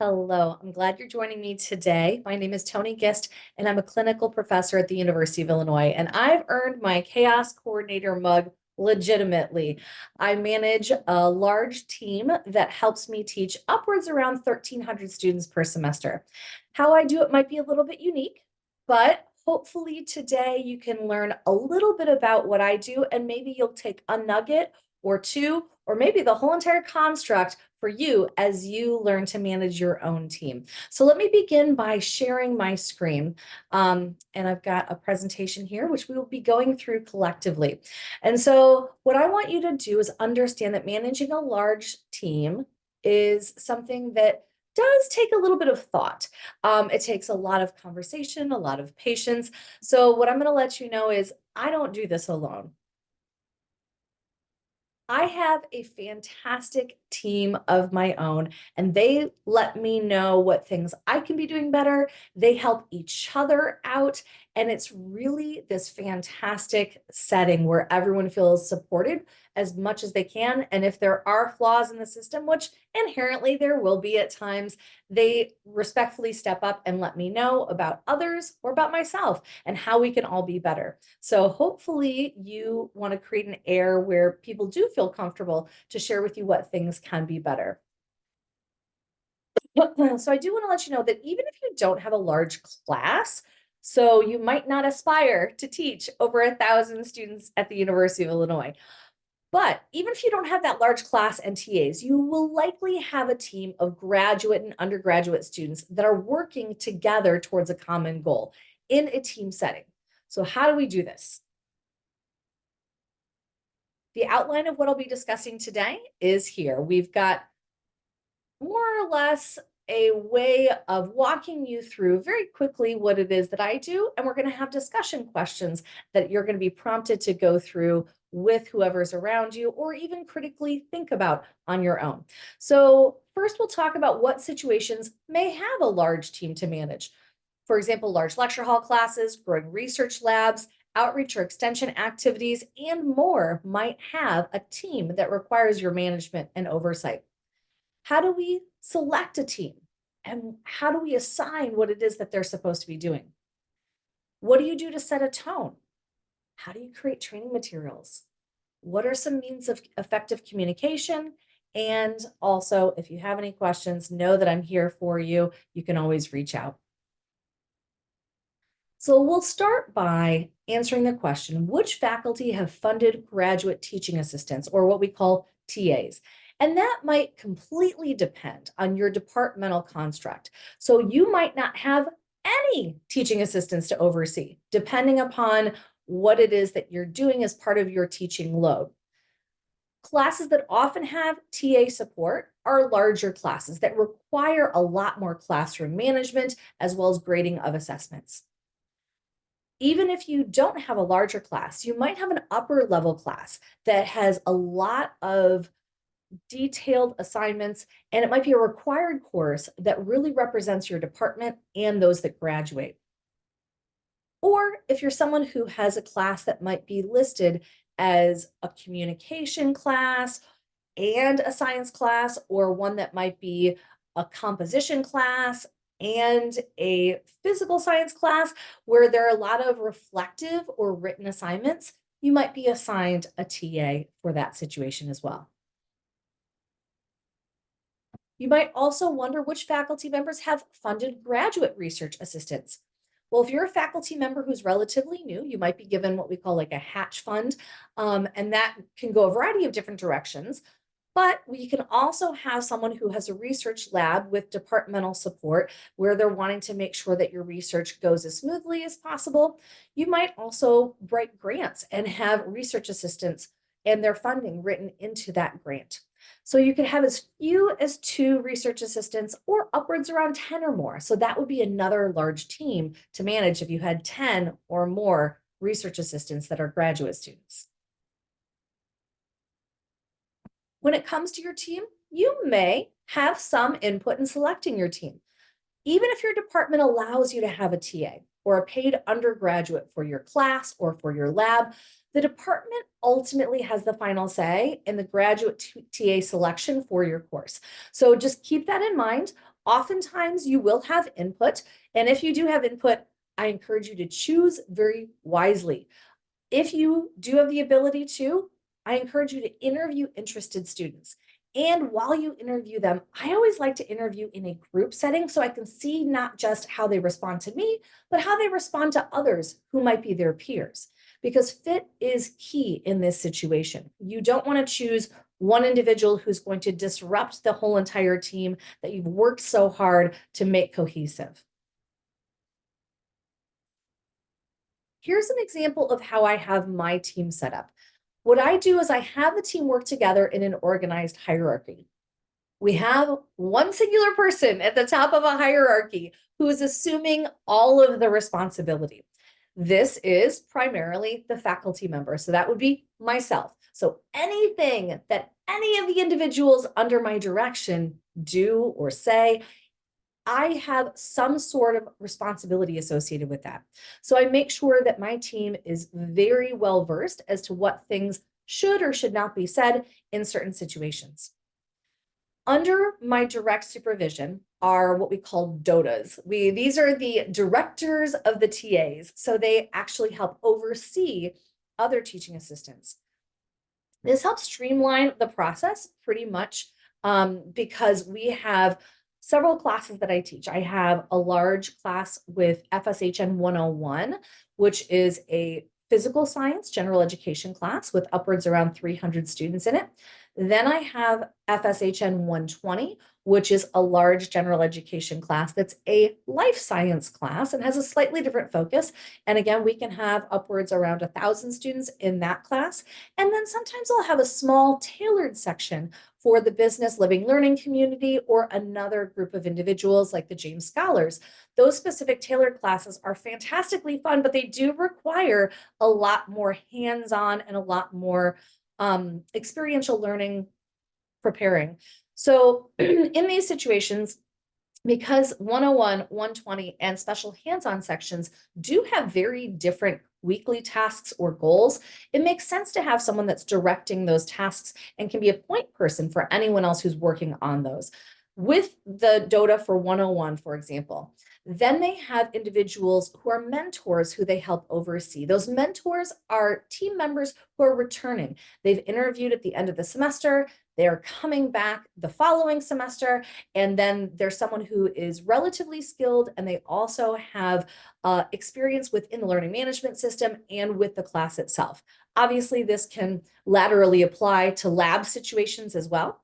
Hello, I'm glad you're joining me today. My name is Tony Gist, and I'm a clinical professor at the University of Illinois, and I've earned my Chaos Coordinator mug legitimately. I manage a large team that helps me teach upwards around 1,300 students per semester. How I do it might be a little bit unique, but hopefully today you can learn a little bit about what I do, and maybe you'll take a nugget or two, or maybe the whole entire construct for you as you learn to manage your own team. So let me begin by sharing my screen. And I've got a presentation here, which we will be going through collectively. And so what I want you to do is understand that managing a large team is something that does take a little bit of thought. It takes a lot of conversation, a lot of patience. So what I'm going to let you know is I don't do this alone. I have a fantastic team of my own, and they let me know what things I can be doing better. They help each other out, and it's really this fantastic setting where everyone feels supported as much as they can. And if there are flaws in the system, which inherently there will be at times, they respectfully step up and let me know about others or about myself and how we can all be better. So hopefully you want to create an air where people do feel comfortable to share with you what things can be better. So I do want to let you know that even if you don't have a large class, so you might not aspire to teach over 1,000 students at the University of Illinois. But even if you don't have that large class and TAs, you will likely have a team of graduate and undergraduate students that are working together towards a common goal in a team setting. So how do we do this? The outline of what I'll be discussing today is here. We've got more or less a way of walking you through very quickly what it is that I do. And we're going to have discussion questions that you're going to be prompted to go through with whoever's around you, or even critically think about on your own. So first we'll talk about what situations may have a large team to manage. For example, large lecture hall classes, growing research labs, outreach or extension activities, and more might have a team that requires your management and oversight. How do we select a team? And how do we assign what it is that they're supposed to be doing? What do you do to set a tone? How do you create training materials? What are some means of effective communication? And also, if you have any questions, know that I'm here for you. You can always reach out. So we'll start by answering the question, which faculty have funded graduate teaching assistants, or what we call TAs? And that might completely depend on your departmental construct. So you might not have any teaching assistants to oversee, depending upon what it is that you're doing as part of your teaching load. Classes that often have TA support are larger classes that require a lot more classroom management as well as grading of assessments. Even if you don't have a larger class, you might have an upper level class that has a lot of detailed assignments, and it might be a required course that really represents your department and those that graduate. Or if you're someone who has a class that might be listed as a communication class and a science class, or one that might be a composition class and a physical science class where there are a lot of reflective or written assignments, you might be assigned a TA for that situation as well. You might also wonder which faculty members have funded graduate research assistants. Well, if you're a faculty member who's relatively new, you might be given what we call like a hatch fund, and that can go a variety of different directions. But we can also have someone who has a research lab with departmental support where they're wanting to make sure that your research goes as smoothly as possible. You might also write grants and have research assistants and their funding written into that grant. So you could have as few as 2 research assistants or upwards around 10 or more. So that would be another large team to manage if you had 10 or more research assistants that are graduate students. When it comes to your team, you may have some input in selecting your team. Even if your department allows you to have a TA or a paid undergraduate for your class or for your lab, the department ultimately has the final say in the graduate TA selection for your course. So just keep that in mind. Oftentimes you will have input, and if you do have input, I encourage you to choose very wisely. If you do have the ability to, I encourage you to interview interested students. And while you interview them, I always like to interview in a group setting so I can see not just how they respond to me, but how they respond to others who might be their peers. Because fit is key in this situation. You don't want to choose one individual who's going to disrupt the whole entire team that you've worked so hard to make cohesive. Here's an example of how I have my team set up. What I do is I have the team work together in an organized hierarchy. We have one singular person at the top of a hierarchy who is assuming all of the responsibility. This is primarily the faculty member. So that would be myself. So anything that any of the individuals under my direction do or say, I have some sort of responsibility associated with that. So I make sure that my team is very well versed as to what things should or should not be said in certain situations. Under my direct supervision are what we call DOTAs. These are the directors of the TAs. So they actually help oversee other teaching assistants. This helps streamline the process pretty much because we have several classes that I teach. I have a large class with FSHN 101, which is a physical science general education class with upwards around 300 students in it. Then I have FSHN 120, which is a large general education class that's a life science class and has a slightly different focus. And again, we can have upwards around 1,000 students in that class. And then sometimes I'll have a small tailored section for the business living learning community or another group of individuals like the James Scholars. Those specific tailored classes are fantastically fun, but they do require a lot more hands-on and a lot more experiential learning preparing. So in these situations, because 101, 120, and special hands-on sections do have very different weekly tasks or goals, it makes sense to have someone that's directing those tasks and can be a point person for anyone else who's working on those. With the DOTA for 101, for example, then they have individuals who are mentors who they help oversee. Those mentors are team members who are returning. They've interviewed at the end of the semester, they're coming back the following semester, and then there's someone who is relatively skilled and they also have experience within the learning management system and with the class itself. Obviously, this can laterally apply to lab situations as well.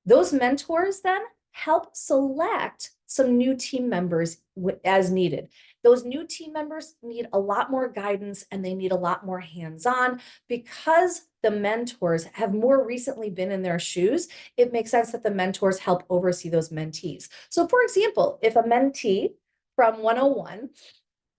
Those mentors then help select some new team members as needed. Those new team members need a lot more guidance and they need a lot more hands-on because the mentors have more recently been in their shoes. It makes sense that the mentors help oversee those mentees. So for example, if a mentee from 101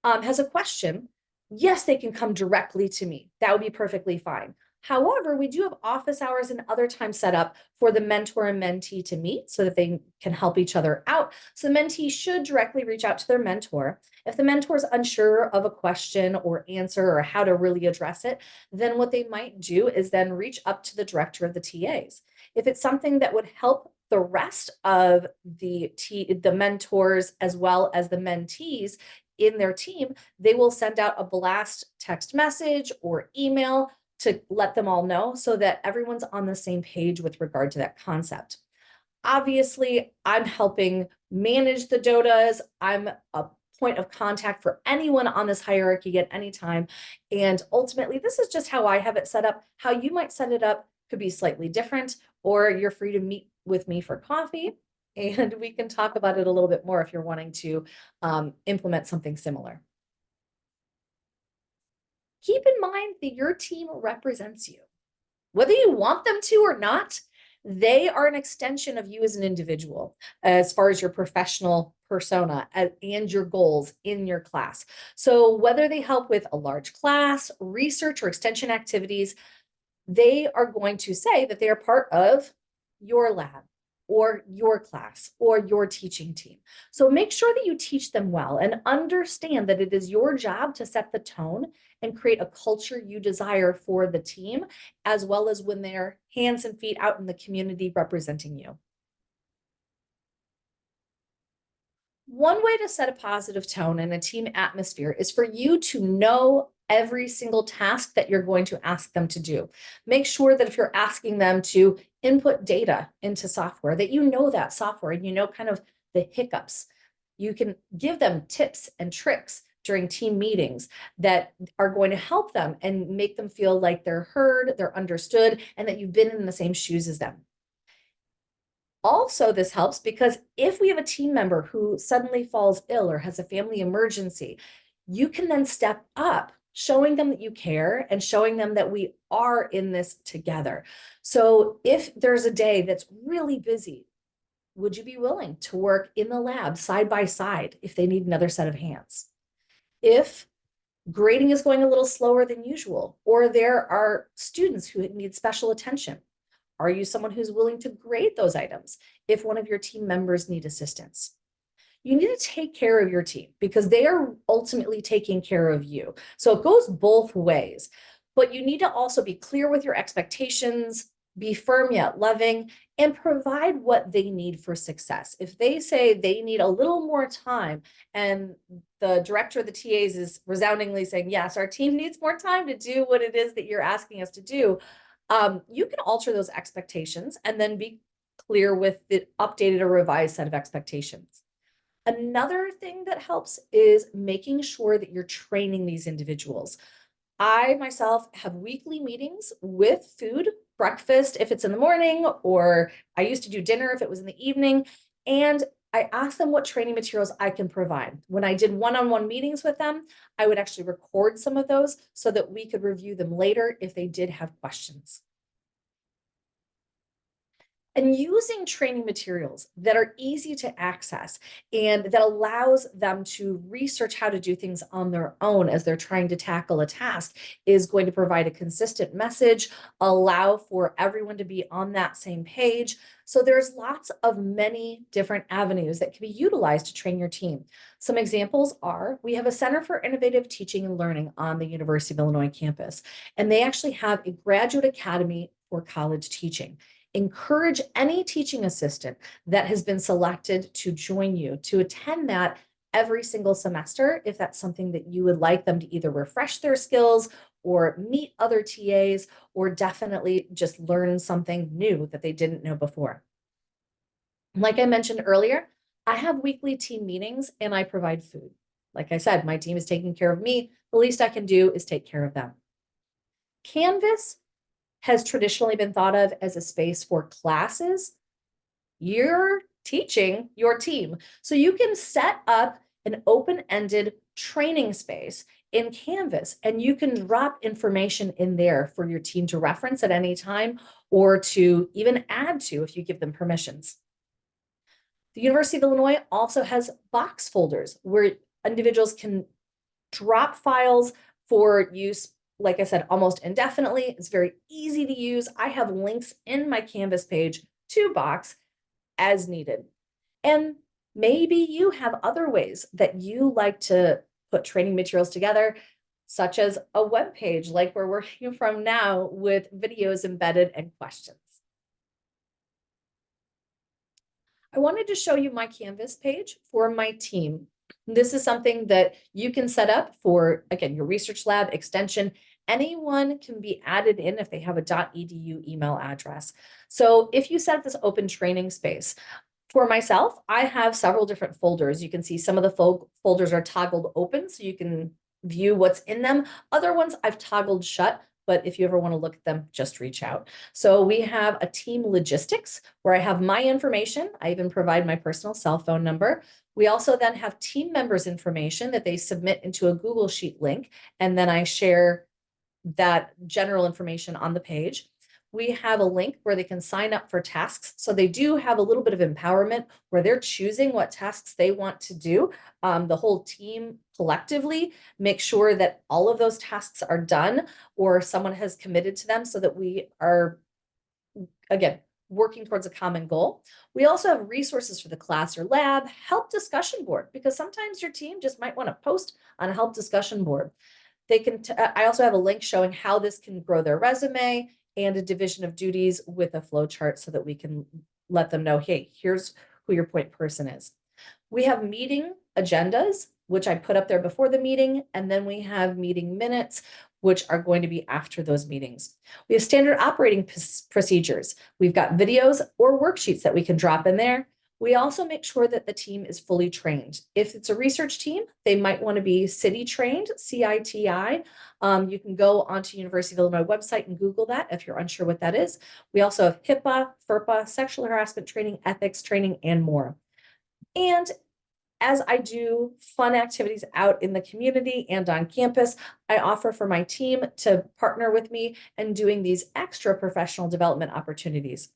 has a question, yes, they can come directly to me. That would be perfectly fine. However, we do have office hours and other times set up for the mentor and mentee to meet so that they can help each other out. So the mentee should directly reach out to their mentor. If the mentor is unsure of a question or answer or how to really address it, then what they might do is then reach up to the director of the TAs. If it's something that would help the rest of the mentors as well as the mentees in their team, they will send out a blast text message or email to let them all know so that everyone's on the same page with regard to that concept. Obviously, I'm helping manage the DOTAs. I'm a point of contact for anyone on this hierarchy at any time. And ultimately, this is just how I have it set up. How you might set it up could be slightly different, or you're free to meet with me for coffee and we can talk about it a little bit more if you're wanting to implement something similar. Keep in mind that your team represents you. Whether you want them to or not, they are an extension of you as an individual as far as your professional persona and your goals in your class. So whether they help with a large class, research, or extension activities, they are going to say that they are part of your lab or your class or your teaching team. So make sure that you teach them well and understand that it is your job to set the tone and create a culture you desire for the team, as well as when they're hands and feet out in the community representing you. One way to set a positive tone in a team atmosphere is for you to know every single task that you're going to ask them to do. Make sure that if you're asking them to input data into software, that you know that software and you know kind of the hiccups. You can give them tips and tricks during team meetings that are going to help them and make them feel like they're heard, they're understood, and that you've been in the same shoes as them. Also, this helps because if we have a team member who suddenly falls ill or has a family emergency, you can then step up, showing them that you care and showing them that we are in this together. So, if there's a day that's really busy, would you be willing to work in the lab side by side if they need another set of hands? If grading is going a little slower than usual, or there are students who need special attention, are you someone who's willing to grade those items if one of your team members need assistance? You need to take care of your team because they are ultimately taking care of you. So it goes both ways, but you need to also be clear with your expectations, be firm yet loving, and provide what they need for success. If they say they need a little more time and the director of the TAs is resoundingly saying, yes, our team needs more time to do what it is that you're asking us to do, you can alter those expectations and then be clear with the updated or revised set of expectations. Another thing that helps is making sure that you're training these individuals. I myself have weekly meetings with food, breakfast if it's in the morning, or I used to do dinner if it was in the evening. And I ask them what training materials I can provide. When I did one on one meetings with them, I would actually record some of those so that we could review them later if they did have questions. And using training materials that are easy to access and that allows them to research how to do things on their own as they're trying to tackle a task is going to provide a consistent message, allow for everyone to be on that same page. So there's lots of many different avenues that can be utilized to train your team. Some examples are we have a Center for Innovative Teaching and Learning on the University of Illinois campus, and they actually have a graduate academy for college teaching. Encourage any teaching assistant that has been selected to join you to attend that every single semester if that's something that you would like them to either refresh their skills or meet other TAs or definitely just learn something new that they didn't know before. Like I mentioned earlier, I have weekly team meetings and I provide food. Like I said, my team is taking care of me. The least I can do is take care of them. Canvas has traditionally been thought of as a space for classes. You're teaching your team. So you can set up an open-ended training space in Canvas and you can drop information in there for your team to reference at any time or to even add to if you give them permissions. The University of Illinois also has box folders where individuals can drop files for use, like I said, almost indefinitely. It's very easy to use. I have links in my Canvas page to Box as needed. And maybe you have other ways that you like to put training materials together, such as a web page like we're working from now with videos embedded and questions. I wanted to show you my Canvas page for my team. This is something that you can set up for, again, your research lab extension. Anyone can be added in if they have a .edu email address. So if you set up this open training space, for myself, I have several different folders. You can see some of the folders are toggled open, so you can view what's in them. Other ones I've toggled shut, but if you ever want to look at them, just reach out. So we have a team logistics where I have my information. I even provide my personal cell phone number. We also then have team members' information that they submit into a Google Sheet link, and then I share that general information on the page. We have a link where they can sign up for tasks. So they do have a little bit of empowerment where they're choosing what tasks they want to do. The whole team collectively make sure that all of those tasks are done or someone has committed to them so that we are, again, working towards a common goal. We also have resources for the class or lab, help discussion board, because sometimes your team just might want to post on a help discussion board. They can, I also have a link showing how this can grow their resume and a division of duties with a flow chart so that we can let them know, hey, here's who your point person is. We have meeting agendas, which I put up there before the meeting, and then we have meeting minutes, which are going to be after those meetings. We have standard operating procedures. We've got videos or worksheets that we can drop in there. We also make sure that the team is fully trained. If it's a research team, they might want to be CITI trained, CITI. You can go onto University of Illinois website and Google that if you're unsure what that is. We also have HIPAA, FERPA, sexual harassment training, ethics training, and more. And as I do fun activities out in the community and on campus, I offer for my team to partner with me in doing these extra professional development opportunities.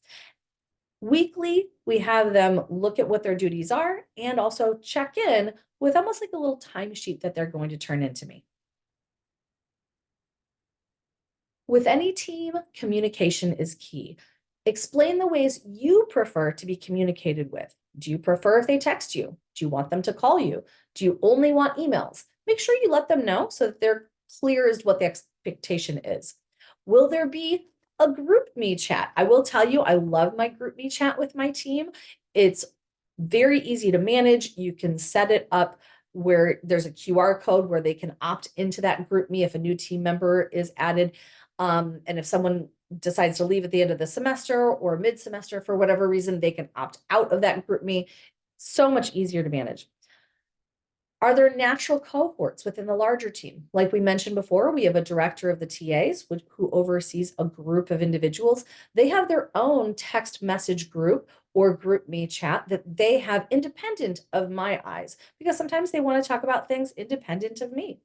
Weekly, we have them look at what their duties are and also check in with almost like a little timesheet that they're going to turn into me. With any team, communication is key. Explain the ways you prefer to be communicated with. Do you prefer if they text you? Do you want them to call you? Do you only want emails? Make sure you let them know so that they're clear as what the expectation is. Will there be a group me chat? I will tell you, I love my group me chat with my team. It's very easy to manage. You can set it up where there's a QR code where they can opt into that group me if a new team member is added. And if someone decides to leave at the end of the semester or mid-semester for whatever reason, they can opt out of that group me. So much easier to manage. Are there natural cohorts within the larger team? Like we mentioned before, we have a director of the TAs who oversees a group of individuals. They have their own text message group or group me chat that they have independent of my eyes, because sometimes they want to talk about things independent of me.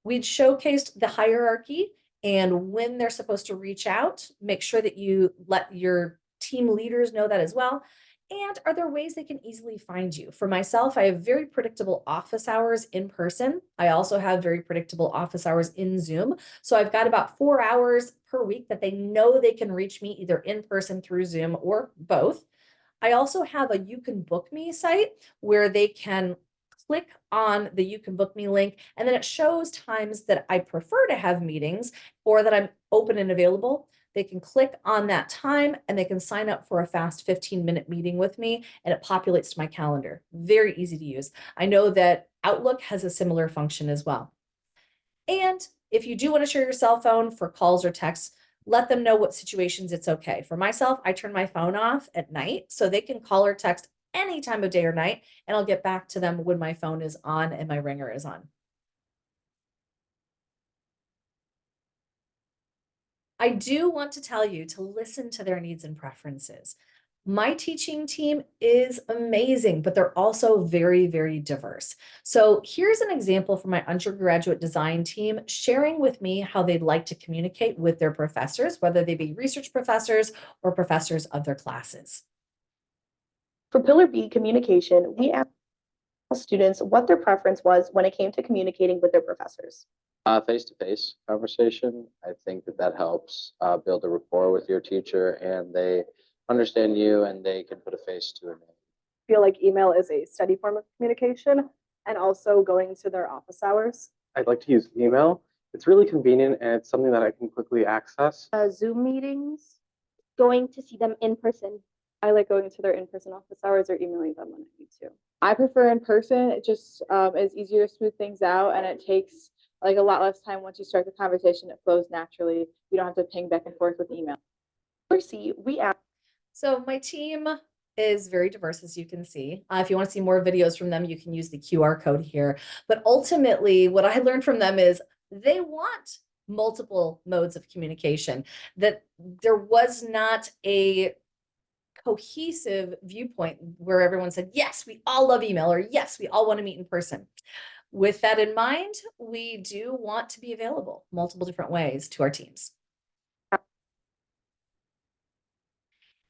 We'd showcased the hierarchy and when they're supposed to reach out, make sure that you let your team leaders know that as well. And are there ways they can easily find you? For myself, I have very predictable office hours in person. I also have very predictable office hours in Zoom. So I've got about 4 hours per week that they know they can reach me either in person through Zoom or both. I also have a You Can Book Me site where they can click on the You Can Book Me link, and then it shows times that I prefer to have meetings or that I'm open and available. They can click on that time and they can sign up for a fast 15-minute meeting with me, and it populates to my calendar. Very easy to use. I know that Outlook has a similar function as well. And if you do want to share your cell phone for calls or texts, let them know what situations it's okay. For myself, I turn my phone off at night so they can call or text any time of day or night, and I'll get back to them when my phone is on and my ringer is on. I do want to tell you to listen to their needs and preferences. My teaching team is amazing, but they're also very, very diverse. So here's an example from my undergraduate design team sharing with me how they'd like to communicate with their professors, whether they be research professors or professors of their classes. For Pillar B communication, we asked students what their preference was when it came to communicating with their professors. Face-to-face conversation. I think that helps build a rapport with your teacher, and they understand you and they can put a face to a name. I feel like email is a steady form of communication, and also going to their office hours. I'd like to use email. It's really convenient and it's something that I can quickly access. Zoom meetings, going to see them in person. I like going to their in-person office hours or emailing them when I need to. I prefer in person. It just is easier to smooth things out, and it takes like a lot less time. Once you start the conversation, it flows naturally. You don't have to ping back and forth with email. For C, we asked. So my team is very diverse, as you can see. If you want to see more videos from them, you can use the QR code here. But ultimately, what I learned from them is they want multiple modes of communication, that there was not a cohesive viewpoint where everyone said, yes, we all love email, or yes, we all want to meet in person. With that in mind, we do want to be available multiple different ways to our teams.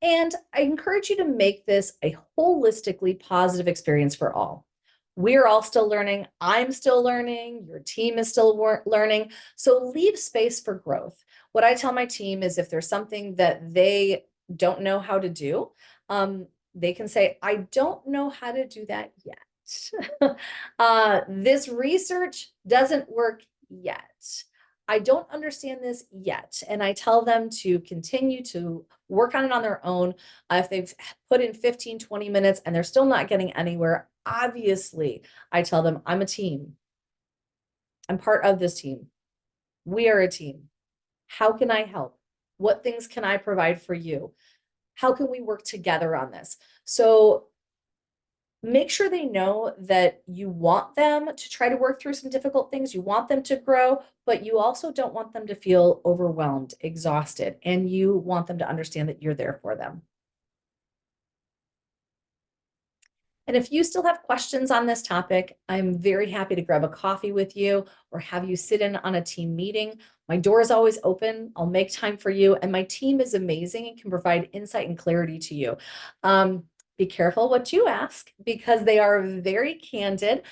And I encourage you to make this a holistically positive experience for all. We're all still learning. I'm still learning. Your team is still learning. So leave space for growth. What I tell my team is if there's something that they don't know how to do, they can say, I don't know how to do that yet. This research doesn't work yet. I don't understand this yet. And I tell them to continue to work on it on their own. If they've put in 15, 20 minutes and they're still not getting anywhere, obviously, I tell them I'm a team. I'm part of this team. We are a team. How can I help? What things can I provide for you? How can we work together on this? So make sure they know that you want them to try to work through some difficult things. You want them to grow, but you also don't want them to feel overwhelmed, exhausted, and you want them to understand that you're there for them. And if you still have questions on this topic, I'm very happy to grab a coffee with you or have you sit in on a team meeting. My door is always open. I'll make time for you. And my team is amazing and can provide insight and clarity to you. Be careful what you ask because they are very candid.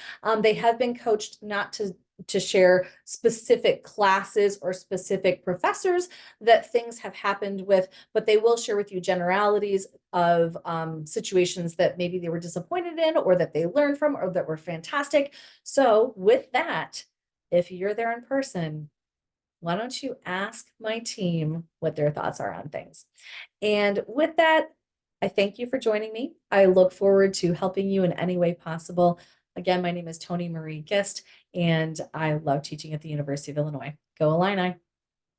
They have been coached not to share specific classes or specific professors that things have happened with, but they will share with you generalities of situations that maybe they were disappointed in or that they learned from or that were fantastic. So with that, if you're there in person, why don't you ask my team what their thoughts are on things? And with that, I thank you for joining me. I look forward to helping you in any way possible. Again, my name is Toni Marie Gist, and I love teaching at the University of Illinois. Go Illini!